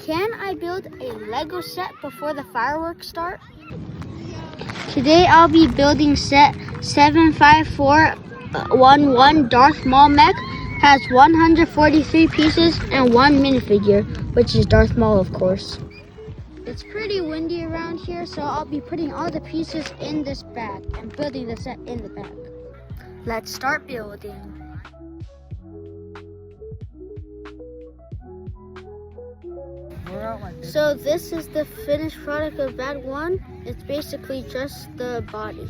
Can I build a Lego set before the fireworks start? Today I'll be building set 75411 Darth Maul mech. Has 143 pieces and one minifigure, which is Darth Maul, of course. It's pretty windy around here, so I'll be putting all the pieces in this bag and building the set in the bag. Let's start building. So this is the finished product of bag 1. It's basically just the body.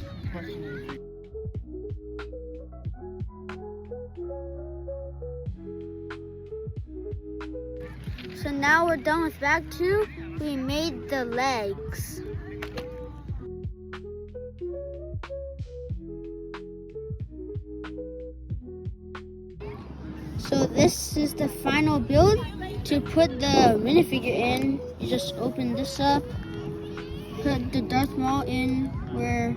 So now we're done with bag 2. We made the legs. So this is the final build. To put the minifigure in, you just open this up, put the Darth Maul in where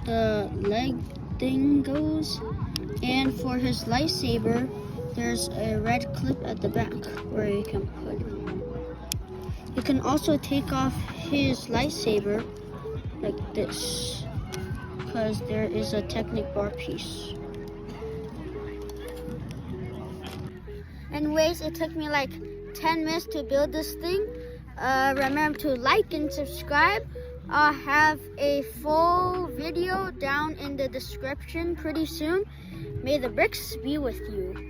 the leg thing goes, and for his lightsaber, there's a red clip at the back where you can put it. You can also take off his lightsaber like this, because there is a Technic bar piece. Anyways, it took me like 10 minutes to build this thing. Remember to like and subscribe. I'll have a full video down in the description pretty soon. May the bricks be with you.